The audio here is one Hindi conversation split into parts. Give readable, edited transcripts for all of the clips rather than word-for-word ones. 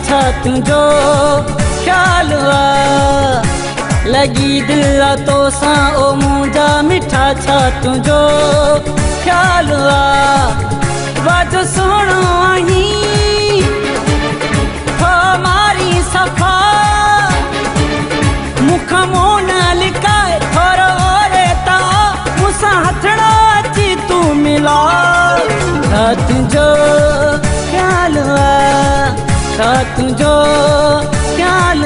छा तुझो ख्याल आ लगी दिल तो सा ओ मुझा मिठा छा तुझो ख्याल आ वाज सोनो आही मारी सफा मुख मोन लिकाए थोरो रे ता मुसा हथड़ा अची तू मिला छा तुझो ख्याल छा तुझो ख्याल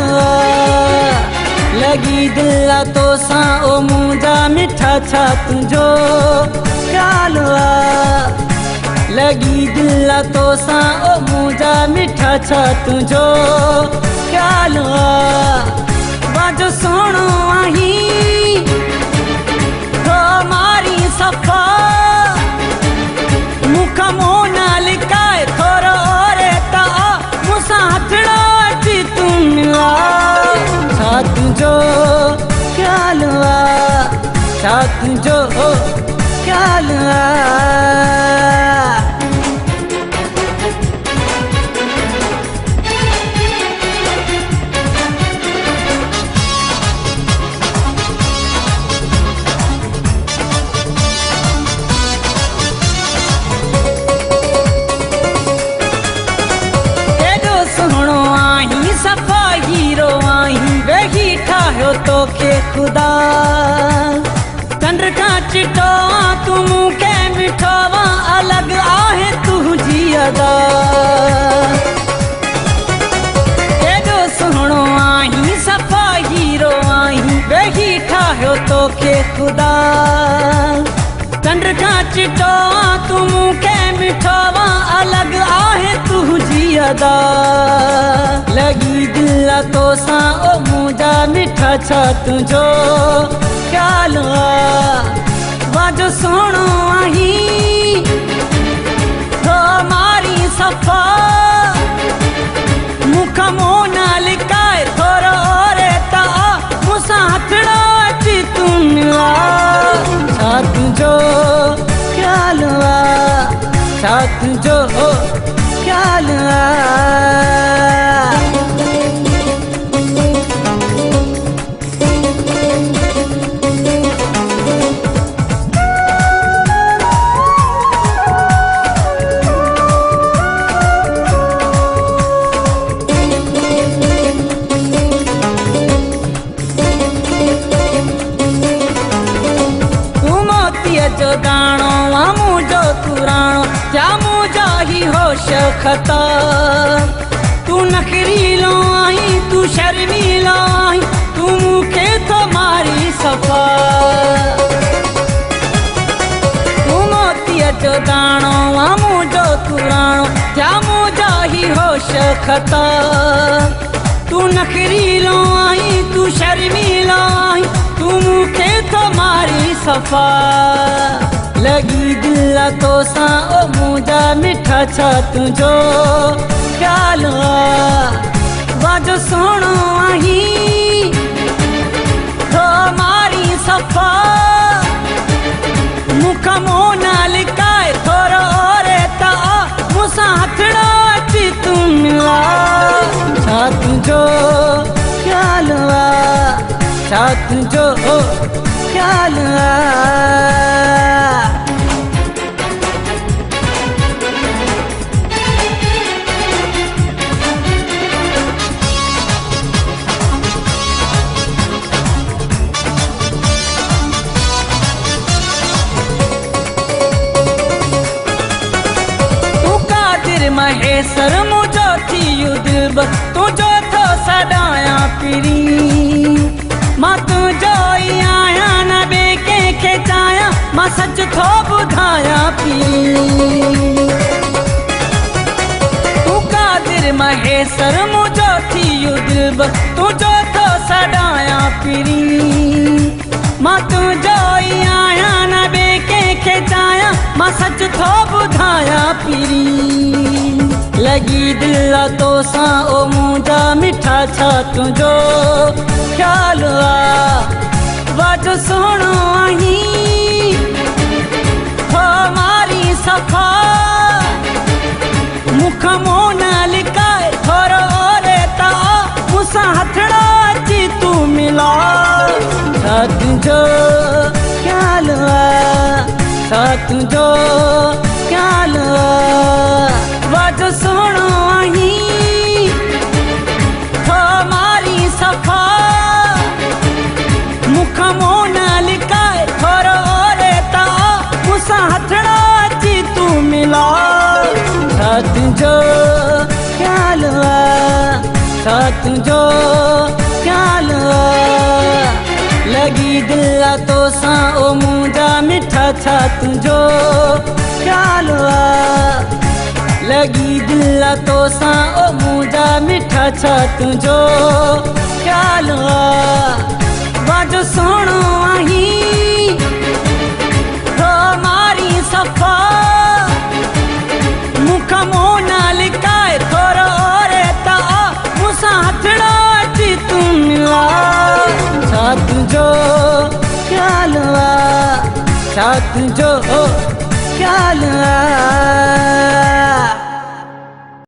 लगी दिल तो सा ओ मुझा मिठा छा तुझो ख्याल लगी दिल तो सा ओ मुझा मिठा छा तुझो ख्याल बाजो सोनो आही तो मारी सफा मुख मोन लिकाए थोरो रे ता मुसा हथड़ा अची तू मिला छा तुझो ख्याल छा तुझो ख्याल सफा हीरो आही वेही ठाहियो तोखे खुदा चंद्र का चिटो तू मूंखे मिठो अलग आहे तुझी अदा केॾो सुहिणो आही सफा हीरो आही वेही ठाहियो तोखे खुदा चंद्र का चिटो तू मूंखे मिठो अलग आहे तुझी अदा लगी दिल तो सा ओ मुझा मिठा छा तुझो ख्याल वाजो सोनो आही तो मारी सफा मुख मोन लिकाए थोरो रे ता मुसा हथड़ा अची तू मिला छा तुझो ख्याल छा तुझो ख्याल जो दाणो मुझो तुराणो क्या मुझा ही होश खता तू नखरीलो आई तू शर्मीलो आई तू मुखे तो मारी सफा तू मोतीअ जो दाणो मुझो तुराणो क्या मुझा ही होश खता तू नखरीलो आई तू शर्मीलो आई तू मुखे तो मारी सफा लगी दिल तो सा ओ मुझा मिठा छा तुझो ख्याल वाजो सोनो आही तो मारी सफा मुख मोन लिकाए थोरो रे ता मुसा हथड़ा अची तू मिला छा तुझो ख्याल छा तुझो ख्याल महेश्वर मुझो थी युद्ध तुझो तो सदाया पिरी मां तुझो ही आया न बेके खेचाया मां सच थो बुधाया पी तू कादिर महेश्वर मुझो थी युद्ध तुझो तो सदाया पिरी मां तुझो ही आया न बेके खेचाया मां सच थो बुधाया पिरी लगी दिल तो सा ओ मुझा मिठा छा तुझो ख्याल वाजो सोनो आही हो मारी सफा मुख मोन लिकाए थोरो तुंहिंजो ख़्यालु आहे छा तुंहिंजो ख़्यालु आहे वाजो सुहिणो आहीं थो मारी सफ़ा मूंखां मुंहुं न लिकाए थोरो ओरे ता मूंसां हथड़ा अची तूं मिला छा तुंहिंजो ख़्यालु आहे छा तुंहिंजो ख़्यालु आहे लॻी दिलि तोसां ओ मुंहिंजा मिठा छा तुंहिंजो ख़्यालु आहे लॻी दिलि तोसां ओ मुंहिंजा मिठा छा तुंहिंजो ख़्यालु आहे वाजो सुहिणो आहीं थो मारी सफ़ा मूंखां मुंहुं न लिकाए थोरो ओरे ता मूंसां हथड़ा अची तूं मिला छा तुंहिंजो ख़्यालु आहे छा तुंहिंजो ख़्यालु आहे